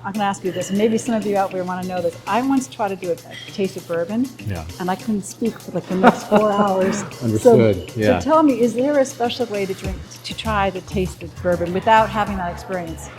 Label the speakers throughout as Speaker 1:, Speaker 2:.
Speaker 1: I'm going to ask you this, and maybe some of you out there want to know this. I once tried to do a taste of bourbon, and I couldn't speak for like the next 4 hours.
Speaker 2: Understood.
Speaker 1: So tell me, is there a special way to try to taste the bourbon without having that experience?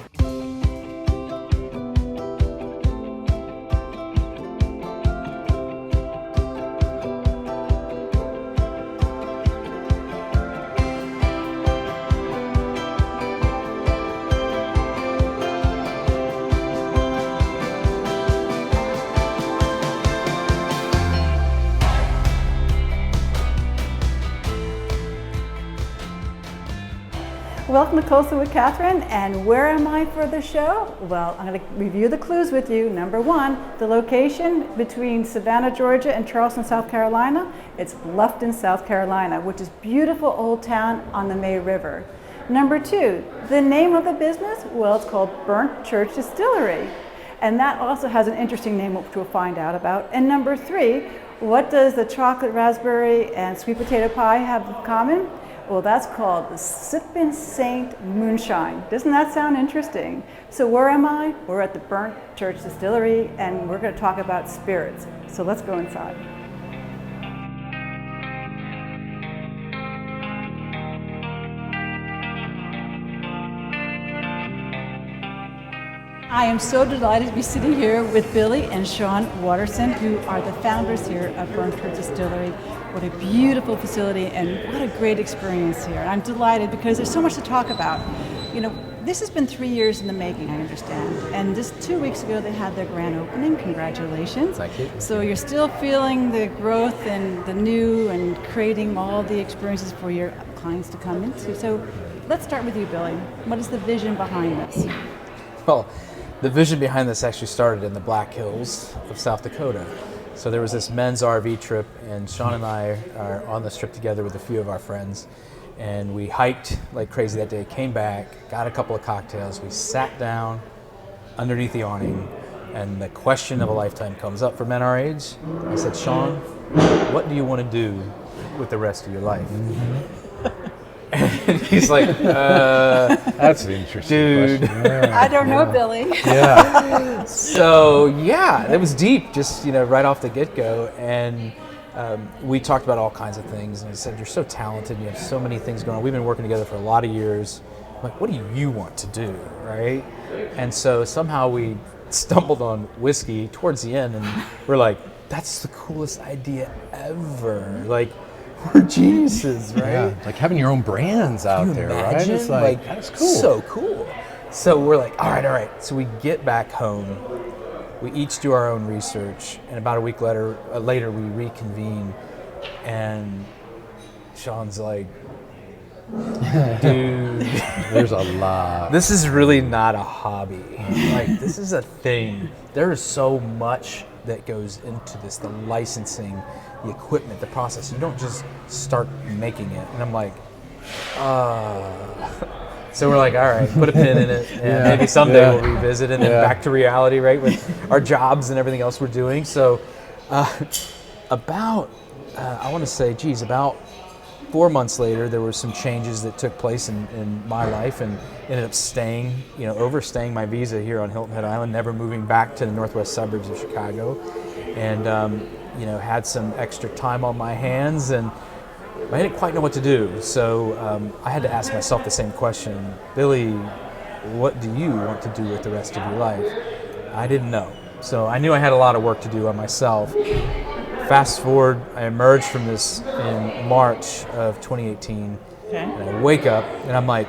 Speaker 1: Welcome to Coastal with Kathryn, and where am I for the show? Well, I'm going to review the clues with you. Number one, the location between Savannah, Georgia and Charleston, South Carolina. It's Bluffton, South Carolina, which is beautiful old town on the May River. Number two, the name of the business? Well, it's called Burnt Church Distillery. And that also has an interesting name, which we'll find out about. And number three, what does the chocolate raspberry and sweet potato pie have in common? Well, that's called the Sippin' Saint Moonshine. Doesn't that sound interesting? So where am I? We're at the Burnt Church Distillery, and we're going to talk about spirits. So let's go inside. I am so delighted to be sitting here with Billy and Sean Watterson, who are the founders here of Burnt Church Distillery. What a beautiful facility and what a great experience here. I'm delighted because there's so much to talk about. You know, this has been 3 years in the making, I understand. And just 2 weeks ago, they had their grand opening. Congratulations.
Speaker 2: Thank you.
Speaker 1: So you're still feeling the growth and the new and creating all the experiences for your clients to come into. So let's start with you, Billy. What is the vision behind this?
Speaker 3: Well, the vision behind this actually started in the Black Hills of South Dakota. So there was this men's RV trip, and Sean and I are on this trip together with a few of our friends. And we hiked like crazy that day, came back, got a couple of cocktails. We sat down underneath the awning, and the question of a lifetime comes up for men our age. I said, Sean, what do you want to do with the rest of your life? And he's like,
Speaker 2: that's an interesting
Speaker 3: dude.
Speaker 2: question. Yeah.
Speaker 1: I don't know, Billy.
Speaker 2: Yeah.
Speaker 3: So yeah, it was deep, just right off the get-go, and we talked about all kinds of things. And I said, "You're so talented. And you have so many things going on. We've been working together for a lot of years. I'm like, what do you want to do, right?" And so somehow we stumbled on whiskey towards the end, and we're like, "That's the coolest idea ever!" Like, we're geniuses, right?
Speaker 2: Yeah. Like having your own brands out there, right? It's like that's cool.
Speaker 3: So cool. So we're like, all right. So we get back home. We each do our own research, and about a week later we reconvene, and Sean's like, dude,
Speaker 2: there's a lot.
Speaker 3: This is really not a hobby. Like, this is a thing. There is so much that goes into this, the licensing, the equipment, the process. You don't just start making it. And I'm like, So we're like, all right, put a pin in it, and maybe someday we'll revisit, and then back to reality, right, with our jobs and everything else we're doing. So about 4 months later, there were some changes that took place in my life, and ended up staying, overstaying my visa here on Hilton Head Island, never moving back to the northwest suburbs of Chicago, and had some extra time on my hands, and I didn't quite know what to do. So I had to ask myself the same question, Billy, what do you want to do with the rest of your life? I didn't know. So I knew I had a lot of work to do on myself. Fast forward, I emerged from this in March of 2018, and I wake up and I'm like,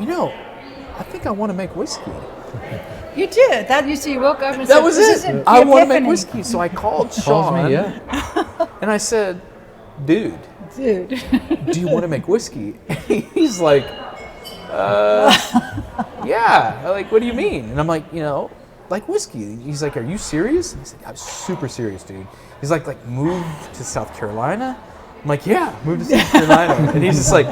Speaker 3: I think I want to make whiskey.
Speaker 1: You did. You woke up and
Speaker 3: that
Speaker 1: said,
Speaker 3: was
Speaker 1: this
Speaker 3: it.
Speaker 1: is
Speaker 3: I want to make whiskey. So I called Sean,
Speaker 2: me,
Speaker 3: and I said, dude,
Speaker 1: do
Speaker 3: you want to make whiskey? He's like, yeah. Like, what do you mean? And I'm like, like whiskey. He's like, are you serious? He's like, I'm super serious, dude. He's like move to South Carolina? I'm like, yeah, move to South Carolina. And he's just like,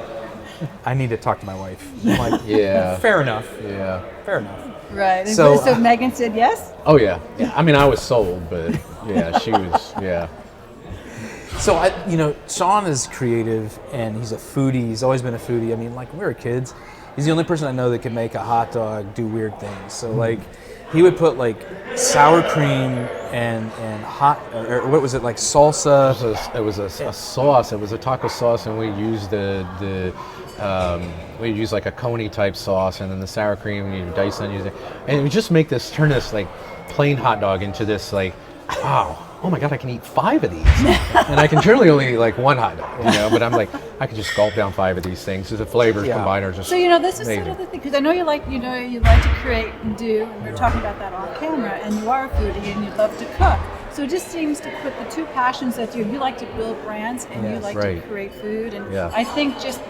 Speaker 3: I need to talk to my wife. I'm like,
Speaker 2: yeah.
Speaker 3: Fair enough.
Speaker 2: Yeah.
Speaker 3: Fair enough.
Speaker 1: Right.
Speaker 3: So
Speaker 1: Megan said yes?
Speaker 2: Oh, yeah. I mean, I was sold, but yeah, she was, yeah.
Speaker 3: So Sean is creative, and he's a foodie. He's always been a foodie. I mean, like, when we were kids, He's the only person I know that can make a hot dog do weird things. So like, he would put like sour cream and hot, or what was it, like salsa?
Speaker 2: It was a sauce. It was a taco sauce, and we used we use like a coney type sauce, and then the sour cream, you dice onions, and we just turn this like plain hot dog into this like, wow, oh my God, I can eat 5 of these, and I can generally only eat like 1 hot dog, but I'm like, I could just gulp down 5 of these things. So the flavors combined are just.
Speaker 1: So this is
Speaker 2: amazing.
Speaker 1: sort of the thing, because I know you like to create and do, and we were talking about that on camera, and you are a foodie and you love to cook. So it just seems to put the two passions that you like to build brands and you like to create food, and I think just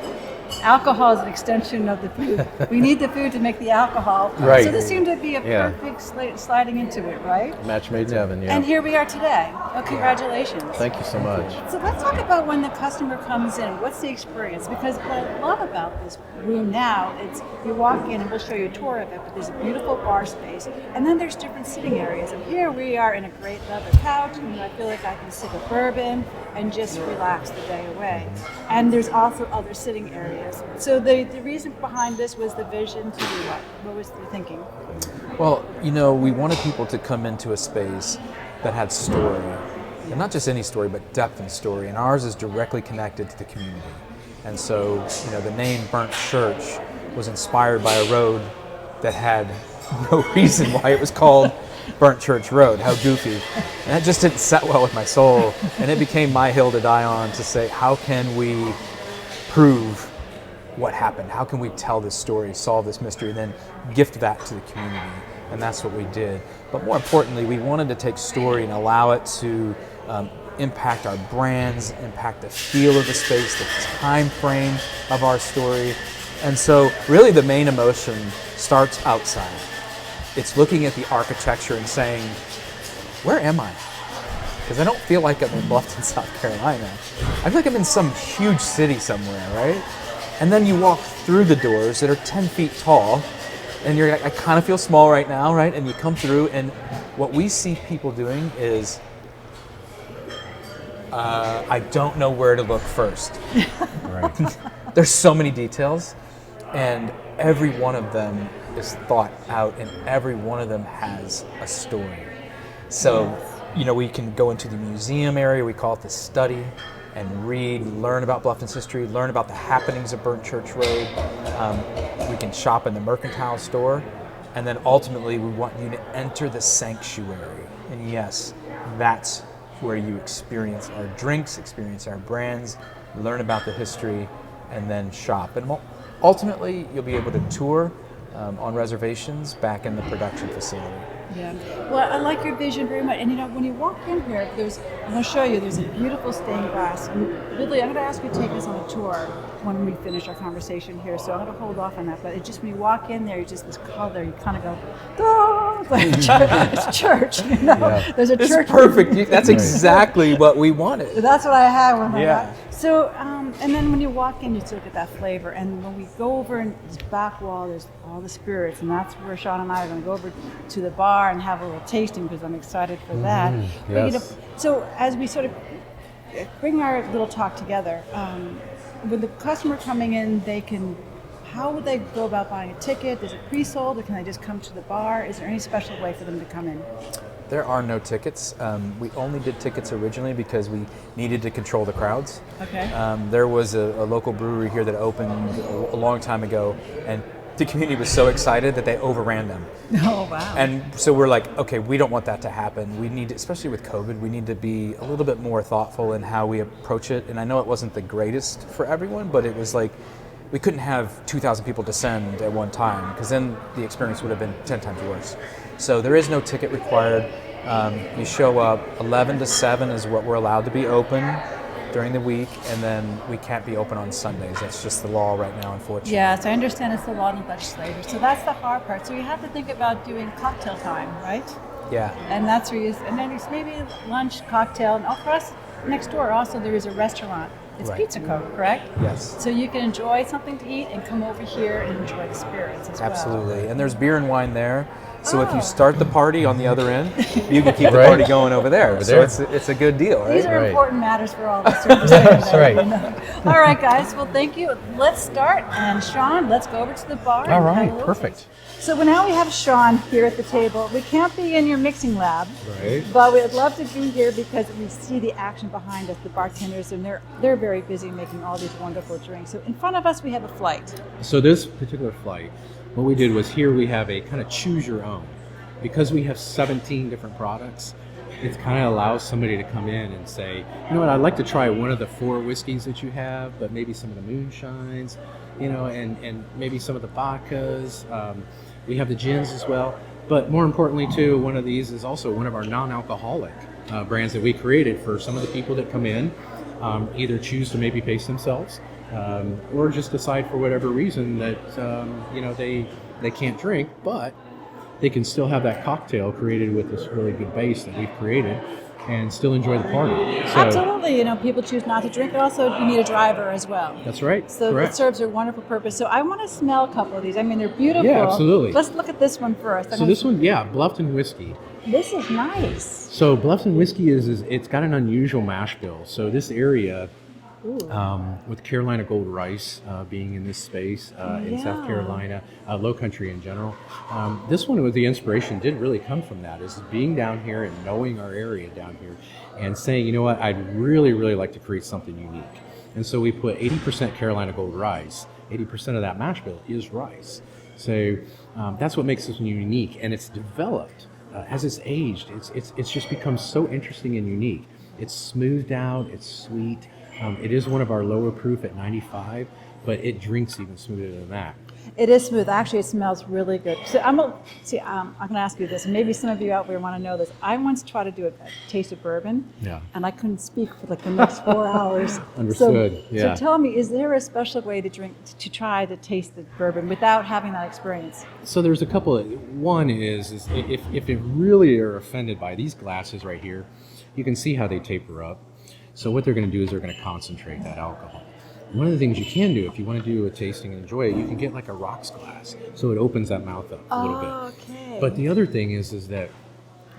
Speaker 1: alcohol is an extension of the food. We need the food to make the alcohol.
Speaker 2: Right.
Speaker 1: So this seemed to be a perfect sliding into it, right?
Speaker 2: Match made in heaven,
Speaker 1: And here we are today. Oh, congratulations.
Speaker 2: Thank you so much.
Speaker 1: So let's talk about when the customer comes in. What's the experience? Because what I love about this room now, it's you walk in and we'll show you a tour of it, but there's a beautiful bar space, and then there's different sitting areas. And here we are in a great leather couch, and I feel like I can sip a bourbon and just relax the day away. And there's also other sitting areas. So the reason behind this was the vision to do what? What was the thinking?
Speaker 3: Well, we wanted people to come into a space that had story, and not just any story, but depth and story. And ours is directly connected to the community. And so, the name Burnt Church was inspired by a road that had no reason why it was called Burnt Church Road. How goofy. And that just didn't set well with my soul. And it became my hill to die on, to say, how can we prove what happened? How can we tell this story, solve this mystery, and then gift that to the community? And that's what we did. But more importantly, we wanted to take story and allow it to impact our brands, impact the feel of the space, the time frame of our story. And so really the main emotion starts outside. It's looking at the architecture and saying, where am I? Because I don't feel like I'm in Bluffton, South Carolina. I feel like I'm in some huge city somewhere, right? And then you walk through the doors that are 10 feet tall, and you're like, I kind of feel small right now, right? And you come through, and what we see people doing is, I don't know where to look first.
Speaker 2: Right.
Speaker 3: There's so many details, and every one of them is thought out, and every one of them has a story. So, we can go into the museum area, we call it the study, and read, learn about Bluffton's history, learn about the happenings of Burnt Church Road. We can shop in the mercantile store, and then ultimately we want you to enter the sanctuary. And yes, that's where you experience our drinks, experience our brands, learn about the history, and then shop. And ultimately, you'll be able to tour on reservations back in the production facility.
Speaker 1: Yeah. Well, I like your vision very much. And when you walk in here, I'm going to show you, there's a beautiful stained glass. And Billy, I'm going to ask you to take us on a tour when we finish our conversation here. So I'm going to hold off on that. But it's just when you walk in there, you just this color, you kind of go, oh, it's like it's church.
Speaker 3: Yeah.
Speaker 1: There's a
Speaker 3: it's
Speaker 1: church.
Speaker 3: Perfect. That's exactly what we wanted.
Speaker 1: That's what I had when I
Speaker 3: Yeah.
Speaker 1: got. So, and then when you walk in, you still get that flavor. And when we go over in this back wall, there's all the spirits, and that's where Sean and I are going to go over to the bar and have a little tasting because I'm excited for that.
Speaker 2: Yes.
Speaker 1: But, so as we sort of bring our little talk together, with the customer coming in, how would they go about buying a ticket? Is it pre-sold, or can they just come to the bar? Is there any special way for them to come in?
Speaker 3: There are no tickets. We only did tickets originally because we needed to control the crowds.
Speaker 1: Okay.
Speaker 3: There was a local brewery here that opened a long time ago, and the community was so excited that they overran them.
Speaker 1: Oh, wow.
Speaker 3: And so we're like, okay, we don't want that to happen. We need to, especially with COVID, we need to be a little bit more thoughtful in how we approach it. And I know it wasn't the greatest for everyone, but it was like, we couldn't have 2,000 people descend at one time, because then the experience would have been 10 times worse. So there is no ticket required. You show up, 11 to 7 is what we're allowed to be open during the week, and then we can't be open on Sundays. That's just the law right now, unfortunately.
Speaker 1: Yes, I understand it's the law and legislature. So that's the hard part. So you have to think about doing cocktail time, right?
Speaker 3: Yeah.
Speaker 1: And that's where and then there's maybe lunch, cocktail, and across next door also there is a restaurant. It's
Speaker 3: Right.
Speaker 1: Pizza Co., correct?
Speaker 3: Yes.
Speaker 1: So you can enjoy something to eat and come over here and enjoy the spirits as well.
Speaker 3: Absolutely. And there's beer and wine there. So if you start the party on the other end, you can keep the
Speaker 2: Right.
Speaker 3: party going over there.
Speaker 2: there.
Speaker 3: So it's a good deal,
Speaker 1: These
Speaker 3: right?
Speaker 1: are
Speaker 2: Right.
Speaker 1: important matters for all the service. That's
Speaker 2: right.
Speaker 1: All right, guys. Well, thank you. Let's start. And Sean, let's go over to the bar.
Speaker 2: All
Speaker 1: and have a
Speaker 2: right,
Speaker 1: little
Speaker 2: perfect.
Speaker 1: taste. So now we have Sean here at the table. We can't be in your mixing lab,
Speaker 2: Right.
Speaker 1: but we'd love to be here because we see the action behind us, the bartenders, and they're very busy making all these wonderful drinks. So in front of us, we have a flight.
Speaker 2: So this particular flight, what we did was here we have a kind of choose your own. Because we have 17 different products, it kind of allows somebody to come in and say, you know what, I'd like to try one of the 4 whiskeys that you have, but maybe some of the moonshines, and maybe some of the vodkas. We have the gins as well. But more importantly, too, one of these is also one of our non-alcoholic brands that we created for some of the people that come in, either choose to maybe pace themselves, or just decide for whatever reason that they can't drink, but they can still have that cocktail created with this really good base that we've created and still enjoy the party. So,
Speaker 1: Absolutely. People choose not to drink. Also, you need a driver as well.
Speaker 2: that's right.
Speaker 1: So
Speaker 2: Correct.
Speaker 1: it serves a wonderful purpose. So I want to smell a couple of these. I mean, they're beautiful.
Speaker 2: Yeah, absolutely.
Speaker 1: Let's look at this one first.
Speaker 2: So this one, Bluffton Whiskey.
Speaker 1: This is nice.
Speaker 2: So Bluffton Whiskey is it's got an unusual mash bill. So this area, with Carolina Gold Rice being in this space in South Carolina, Low Country in general, this one with the inspiration did really come from that, is being down here and knowing our area down here and saying, you know what, I'd really, really like to create something unique. And so we put 80% Carolina Gold Rice. 80% of that mash bill is rice. So that's what makes this one unique, and it's developed as it's aged. It's just become so interesting and unique. It's smoothed out. It's sweet. It is one of our lower proof at 95, but it drinks even smoother than that.
Speaker 1: It is smooth. Actually, it smells really good. So I'm going to ask you this, and maybe some of you out there want to know this. I once tried to do a taste of bourbon, and I couldn't speak for like the next 4 hours.
Speaker 2: Understood.
Speaker 1: So tell me, is there a special way to try to taste the bourbon without having that experience?
Speaker 2: So there's a couple. One is if you really are offended by these glasses right here, you can see how they taper up. So what they're going to do is they're going to concentrate that alcohol. One of the things you can do if you want to do a tasting and enjoy it, you can get like a rocks glass, so it opens that mouth up a little bit.
Speaker 1: Okay.
Speaker 2: But the other thing is that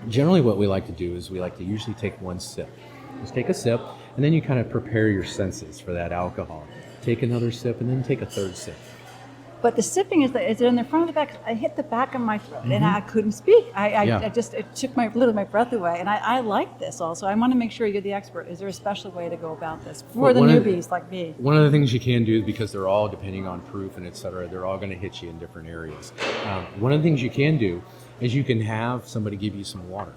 Speaker 2: generally what we like to do is we like to usually take one sip. Just take a sip, and then you kind of prepare your senses for that alcohol. Take another sip, and then take a third sip.
Speaker 1: But the sipping is it in the front or the back? I hit the back of my throat and I couldn't speak. It took my breath away. And I like this also. I want to make sure you're the expert. Is there a special way to go about this for the newbies like me?
Speaker 2: One of the things you can do, because they're all depending on proof and et cetera, they're all going to hit you in different areas. One of the things you can do is you can have somebody give you some water.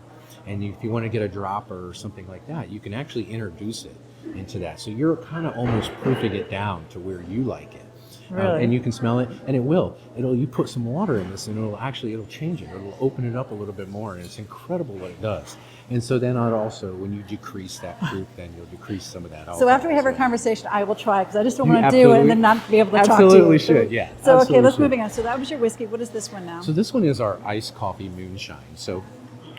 Speaker 2: And if you want to get a dropper or something like that, you can actually introduce it into that. So you're kind of almost proofing it down to where you like it.
Speaker 1: Really?
Speaker 2: And you can smell it, and it will. You put some water in this, and it'll change it. It'll open it up a little bit more, and it's incredible what it does. And so then when you decrease that proof, then you'll decrease some of that alcohol.
Speaker 1: So after we have our conversation, I will try because I just don't want to do it and then not be able to talk to you.
Speaker 2: Absolutely should, yeah.
Speaker 1: So
Speaker 2: absolutely
Speaker 1: let's
Speaker 2: should.
Speaker 1: moving on. So that was your whiskey. What is this one now?
Speaker 2: So this one is our iced coffee moonshine. So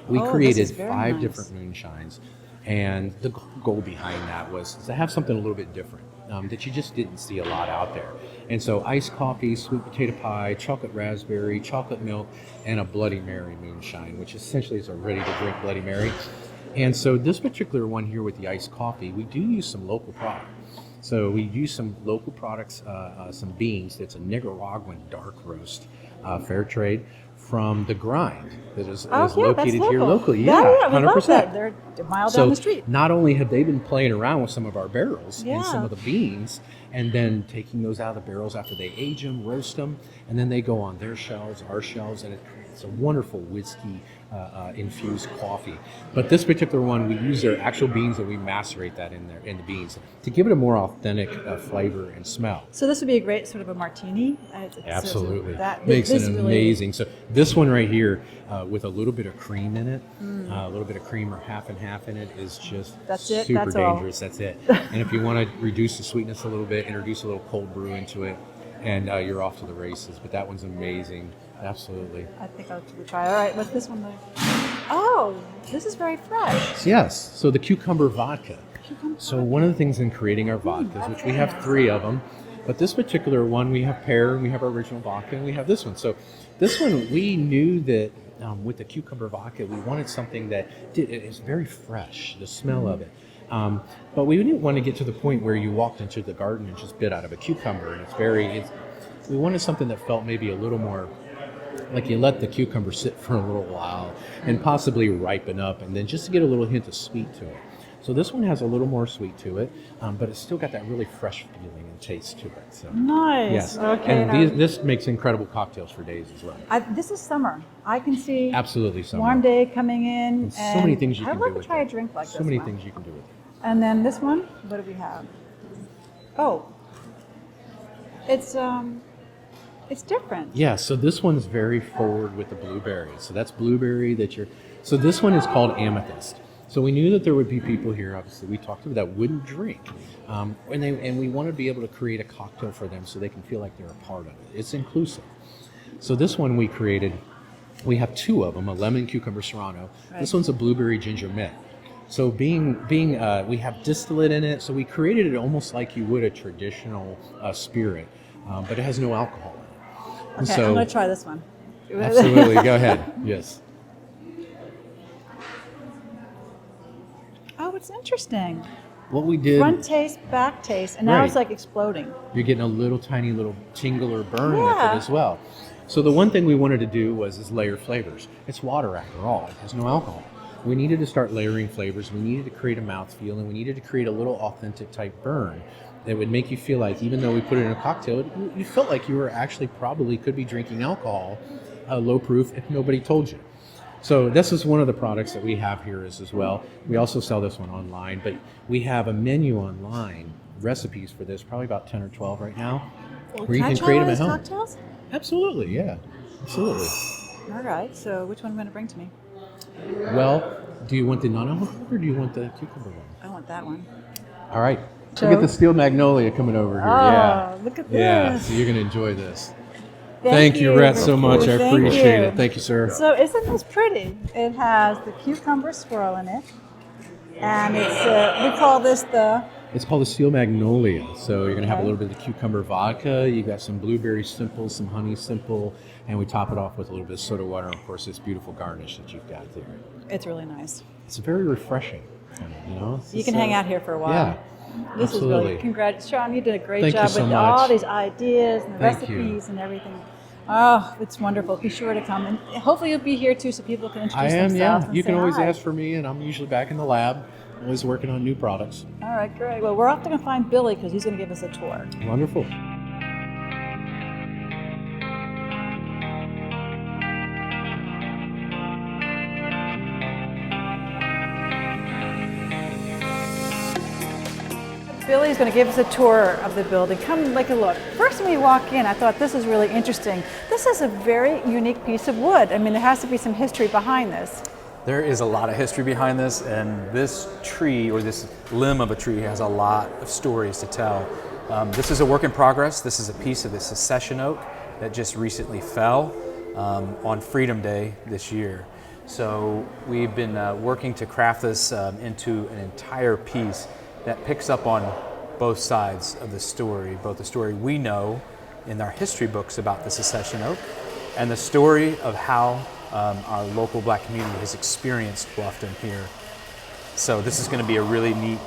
Speaker 2: we
Speaker 1: this
Speaker 2: created
Speaker 1: is very
Speaker 2: 5
Speaker 1: nice.
Speaker 2: different moonshines, and the goal behind that was to have something a little bit different that you just didn't see a lot out there. And so iced coffee, sweet potato pie, chocolate raspberry, chocolate milk, and a Bloody Mary moonshine, which essentially is a ready-to-drink Bloody Mary. And so this particular one here with the iced coffee, we do use some local product. So we use some local products, some beans. It's a Nicaraguan dark roast, fair trade, from the Grind that is located here locally.
Speaker 1: Yeah, we
Speaker 2: 100%.
Speaker 1: love that. They're a mile down the street.
Speaker 2: Not only have they been playing around with some of our barrels and some
Speaker 1: Yeah.
Speaker 2: of the beans, and then taking those out of the barrels after they age them, roast them, and then they go on their shelves, our shelves, and it's a wonderful whiskey infused coffee. But this particular one, we use their actual beans and we macerate that in the beans to give it a more authentic flavor and smell.
Speaker 1: So this would be a great sort of a martini.
Speaker 2: Absolutely.
Speaker 1: That
Speaker 2: Makes it
Speaker 1: really-
Speaker 2: amazing. So this one right here with a little bit of cream in it, a little bit of cream or half and half in it is just
Speaker 1: That's it?
Speaker 2: super
Speaker 1: That's all?
Speaker 2: dangerous. That's it. And if you want to reduce the sweetness a little bit, introduce a little cold brew into it, and you're off to the races. But that one's amazing. Absolutely.
Speaker 1: I think I'll try. All right, what's this one though? Oh, this is very fresh.
Speaker 2: Yes. So the cucumber vodka. So one of the things in creating our vodkas, which we have 3 of them, but this particular one, we have pear, and we have our original vodka, and we have this one. So this one, we knew that with the cucumber vodka, we wanted something that is very fresh, the smell of it. But we didn't want to get to the point where you walked into the garden and just bit out of a cucumber, and we wanted something that felt maybe a little more like you let the cucumber sit for a little while and possibly ripen up, and then just to get a little hint of sweet to it. So this one has a little more sweet to it, but it's still got that really fresh feeling and taste to it. So
Speaker 1: Nice.
Speaker 2: yes,
Speaker 1: Okay.
Speaker 2: and this makes incredible cocktails for days as well.
Speaker 1: This is summer. I can see
Speaker 2: Absolutely, summer.
Speaker 1: warm day coming in.
Speaker 2: And so many things you can do
Speaker 1: I'd love
Speaker 2: with
Speaker 1: to try
Speaker 2: it.
Speaker 1: a drink like this
Speaker 2: So many
Speaker 1: one.
Speaker 2: things you can do with it.
Speaker 1: And then this one, what do we have? Oh, it's different.
Speaker 2: Yeah, so this one's very forward with the blueberries. So that's blueberry so this one is called Amethyst. So we knew that there would be people here, obviously, we talked about that wouldn't drink. And we want to be able to create a cocktail for them so they can feel like they're a part of it. It's inclusive. So this one we have 2 of them, a lemon cucumber serrano.
Speaker 1: Right.
Speaker 2: This one's a blueberry ginger mint. So we have distillate in it, so we created it almost like you would a traditional spirit, but it has no alcohol in it. And
Speaker 1: Okay, I'm going to try this one.
Speaker 2: Absolutely, go ahead. Yes.
Speaker 1: Oh, it's interesting.
Speaker 2: What we did,
Speaker 1: Front taste, back taste, and now
Speaker 2: Right.
Speaker 1: it's like exploding.
Speaker 2: you're getting a tiny little tingle or burn with
Speaker 1: Yeah.
Speaker 2: it as well. So the one thing we wanted to do is layer flavors. It's water after all. It has no alcohol. We needed to start layering flavors. We needed to create a mouthfeel, and we needed to create a little authentic type burn that would make you feel like, even though we put it in a cocktail, you felt like you were actually probably could be drinking alcohol, low proof, if nobody told you. So this is one of the products that we have here as well. We also sell this one online, but we have a menu online, recipes for this, probably about 10 or 12 right now, where you
Speaker 1: Can I
Speaker 2: can
Speaker 1: try
Speaker 2: create
Speaker 1: one
Speaker 2: them
Speaker 1: of
Speaker 2: at
Speaker 1: these
Speaker 2: home.
Speaker 1: cocktails?
Speaker 2: Absolutely, yeah, absolutely.
Speaker 1: All right, so which one are you going to bring to me?
Speaker 2: Well, do you want the non-alcoholic or do you want the cucumber one?
Speaker 1: I want that one.
Speaker 2: All right.
Speaker 1: So-
Speaker 2: Look at the steel magnolia coming over here. Yeah.
Speaker 1: Oh, look at
Speaker 2: Yeah,
Speaker 1: this.
Speaker 2: so you're going to enjoy this. Thank you, Rhett, so much. I
Speaker 1: Thank
Speaker 2: appreciate
Speaker 1: you.
Speaker 2: it. Thank you, sir.
Speaker 1: So isn't this pretty? It has the cucumber swirl in it, and it's we call this the
Speaker 2: It's called the steel magnolia. So you're going to have a
Speaker 1: Okay.
Speaker 2: little bit of the cucumber vodka. You've got some blueberry simple, some honey simple, and we top it off with a little bit of soda water. And of course, this beautiful garnish that you've got there.
Speaker 1: It's really nice.
Speaker 2: It's very refreshing. You know,
Speaker 1: You can hang out here for a while.
Speaker 2: Yeah.
Speaker 1: This is
Speaker 2: absolutely.
Speaker 1: really congrats, Sean. You did a great
Speaker 2: Thank you
Speaker 1: job
Speaker 2: so
Speaker 1: with
Speaker 2: much.
Speaker 1: all these ideas and the
Speaker 2: Thank you.
Speaker 1: recipes and everything. Oh, it's wonderful. Be sure to come, and hopefully you'll be here too, so people can introduce
Speaker 2: I am,
Speaker 1: themselves.
Speaker 2: yeah.
Speaker 1: And
Speaker 2: You
Speaker 1: say
Speaker 2: can always
Speaker 1: hi.
Speaker 2: ask for me, and I'm usually back in the lab, always working on new products.
Speaker 1: All right, great. Well, we're off to go find Billy because he's going to give us a tour.
Speaker 2: Wonderful.
Speaker 1: Billy's going to give us a tour of the building. Come take a look. First, when we walk in, I thought this is really interesting. This is a very unique piece of wood. I mean, there has to be some history behind this.
Speaker 3: There is a lot of history behind this, and this tree, or this limb of a tree, has a lot of stories to tell. This is a work in progress. This is a piece of the secession oak that just recently fell on Freedom Day this year. So we've been working to craft this into an entire piece that picks up on both sides of the story, both the story we know in our history books about the secession oak and the story of how our local Black community has experienced Bluffton here. So this is going to be a really neat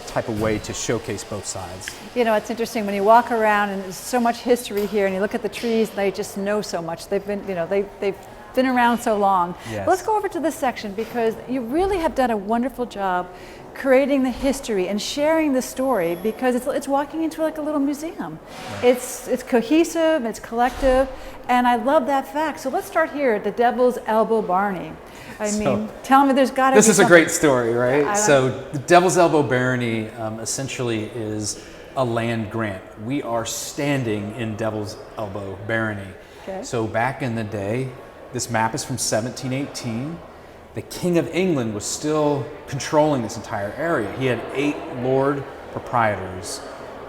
Speaker 3: type of way to showcase both sides.
Speaker 1: You know, it's interesting when you walk around and there's so much history here, and you look at the trees, they just know so much. They've been, you know, they've been around so long.
Speaker 3: Yes.
Speaker 1: Let's go over to this section because you really have done a wonderful job creating the history and sharing the story, because it's walking into like a little museum. Right. It's cohesive, it's collective, and I love that fact. So let's start here at the Devil's Elbow Barony. I mean, tell me there's got to be
Speaker 3: This is a great story, right?
Speaker 1: So
Speaker 3: the Devil's Elbow Barony essentially is a land grant. We are standing in Devil's Elbow Barony.
Speaker 1: Okay.
Speaker 3: So back in the day, this map is from 1718. The King of England was still controlling this entire area. He had 8 lord proprietors.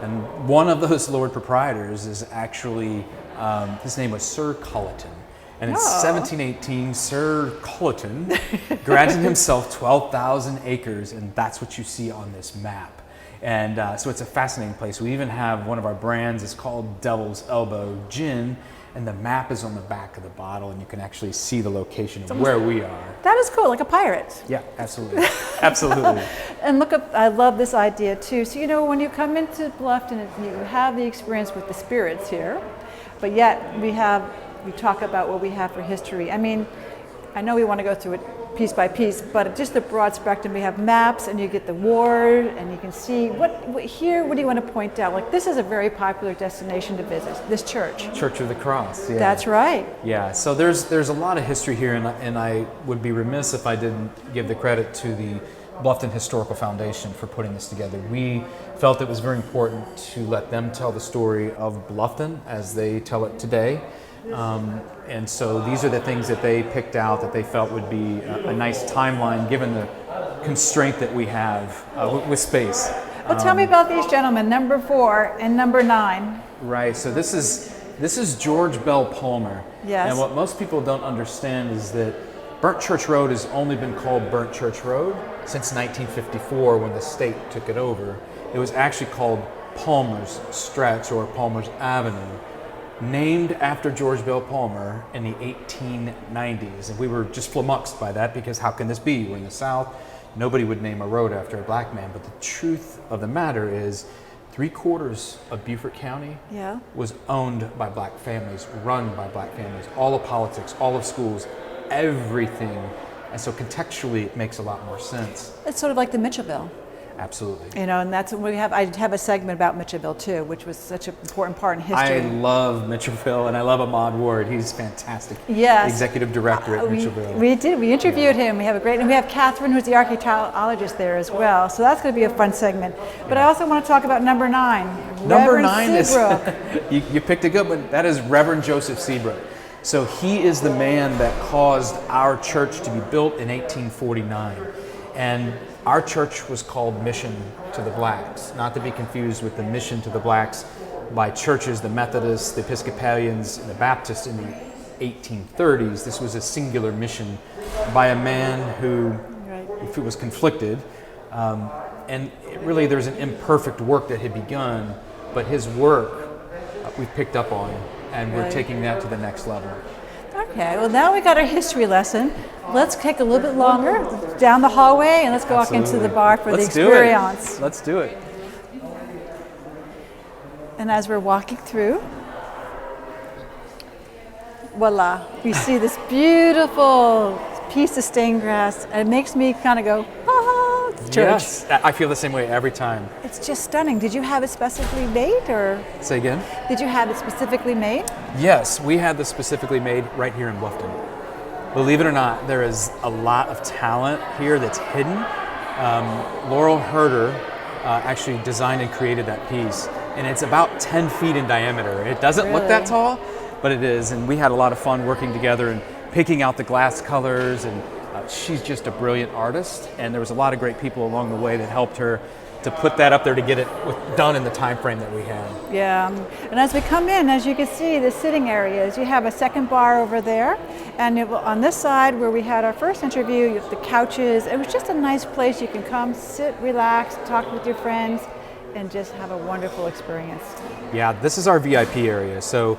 Speaker 3: And one of those lord proprietors is actually, his name was Sir Culleton. And in 1718, Sir Culleton granted himself 12,000 acres, and that's what you see on this map. And so it's a fascinating place. We even have one of our brands, it's called Devil's Elbow Gin, and the map is on the back of the bottle, and you can actually see the location of where we are.
Speaker 1: That is cool, like a pirate.
Speaker 3: Yeah, absolutely. Absolutely.
Speaker 1: And look up, I love this idea too. So, you know, when you come into Bluffton, you have the experience with the spirits here, but yet we talk about what we have for history. I mean, I know we want to go through it piece by piece, but just the broad spectrum. We have maps, and you get the ward, and you can see what do you want to point out? Like, this is a very popular destination to visit, this church.
Speaker 3: Church of the Cross. Yeah.
Speaker 1: That's right.
Speaker 3: Yeah, so there's a lot of history here, and I would be remiss if I didn't give the credit to the Bluffton Historical Foundation for putting this together. We felt it was very important to let them tell the story of Bluffton as they tell it today. And so these are the things that they picked out that they felt would be a nice timeline given the constraint that we have with space.
Speaker 1: Well, tell me about these gentlemen, number 4 and number 9.
Speaker 3: Right, so this is George Bell Palmer.
Speaker 1: Yes.
Speaker 3: And what most people don't understand is that Burnt Church Road has only been called Burnt Church Road since 1954 when the state took it over. It was actually called Palmer's Stretch or Palmer's Avenue, named after George Bell Palmer in the 1890s. And we were just flummoxed by that because how can this be? We're in the South. Nobody would name a road after a black man. But the truth of the matter is 3/4 of Beaufort County was owned by black families, run by black families. All of politics, all of schools, everything. And so contextually, it makes a lot more sense.
Speaker 1: It's sort of like the Mitchellville.
Speaker 3: Absolutely.
Speaker 1: You know, and that's what we have. I have a segment about Mitchellville too, which was such an important part in history.
Speaker 3: I love Mitchellville, and I love Ahmad Ward. He's fantastic.
Speaker 1: Yes.
Speaker 3: Executive director at Mitchellville.
Speaker 1: We did. We interviewed him. We have and we have Kathryn, who's the archaeologist there as well. So that's going to be a fun segment. But I also want to talk about number 9.
Speaker 3: Number
Speaker 1: Reverend
Speaker 3: 9
Speaker 1: Seabrook.
Speaker 3: is you picked a good one. That is Reverend Joseph Seabrook. So he is the man that caused our church to be built in 1849, and our church was called Mission to the Blacks, not to be confused with the Mission to the Blacks by churches, the Methodists, the Episcopalians, and the Baptists in the 1830s. This was a singular mission by a man who was conflicted, and really there's an imperfect work that had begun, but his work we've picked up on, and we're taking that to the next level.
Speaker 1: Okay, well now we got our history lesson. Let's take a little bit longer down the hallway and let's go walk into the bar for the experience.
Speaker 3: Let's do it.
Speaker 1: And as we're walking through, voila, we see this beautiful piece of stained glass, and it makes me kind of go, ah, it's church.
Speaker 3: Yes, I feel the same way every time.
Speaker 1: It's just stunning. Did you have it specifically made, or?
Speaker 3: Say again?
Speaker 1: Did you have it specifically made?
Speaker 3: Yes, we had this specifically made right here in Bluffton. Believe it or not, there is a lot of talent here that's hidden. Laurel Herder actually designed and created that piece, and it's about 10 feet in diameter. It doesn't look that tall, but it is, and we had a lot of fun working together and picking out the glass colors, and she's just a brilliant artist, and there was a lot of great people along the way that helped her to put that up there to get it done in the time frame that we had.
Speaker 1: Yeah, and as we come in, as you can see, the sitting areas, you have a second bar over there, and on this side where we had our first interview, you have the couches. It was just a nice place. You can come, sit, relax, talk with your friends, and just have a wonderful experience.
Speaker 3: Yeah, this is our VIP area, so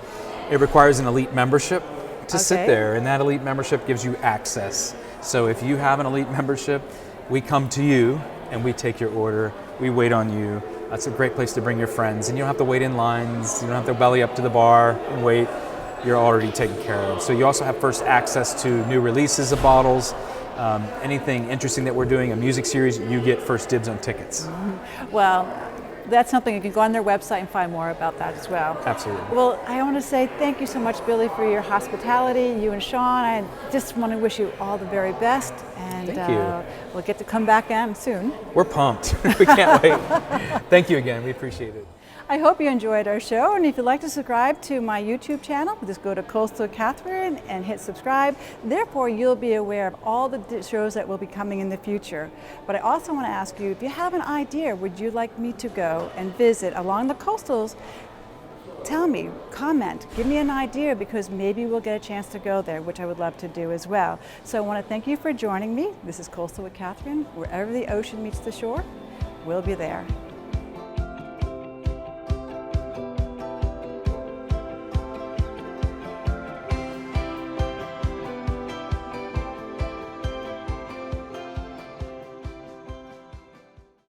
Speaker 3: it requires an elite membership to sit there, and that elite membership gives you access. So if you have an elite membership, we come to you and we take your order, we wait on you. That's a great place to bring your friends, and you don't have to wait in lines, you don't have to belly up to the bar and wait. You're already taken care of. So you also have first access to new releases of bottles, anything interesting that we're doing, a music series, you get first dibs on tickets.
Speaker 1: Mm-hmm. Well, that's something you can go on their website and find more about that as well.
Speaker 3: Absolutely.
Speaker 1: Well, I want to say thank you so much, Billy, for your hospitality, you and Sean. I just want to wish you all the very best, and
Speaker 3: thank you.
Speaker 1: We'll get to come back in soon.
Speaker 3: We're pumped. We can't wait. Thank you again. We appreciate it.
Speaker 1: I hope you enjoyed our show, and if you'd like to subscribe to my YouTube channel, just go to Coastal Kathryn and hit subscribe. Therefore, you'll be aware of all the shows that will be coming in the future. But I also want to ask you, if you have an idea, would you like me to go and visit along the coastals? Tell me, comment, give me an idea, because maybe we'll get a chance to go there, which I would love to do as well. So I want to thank you for joining me. This is Coastal with Kathryn. Wherever the ocean meets the shore, we'll be there.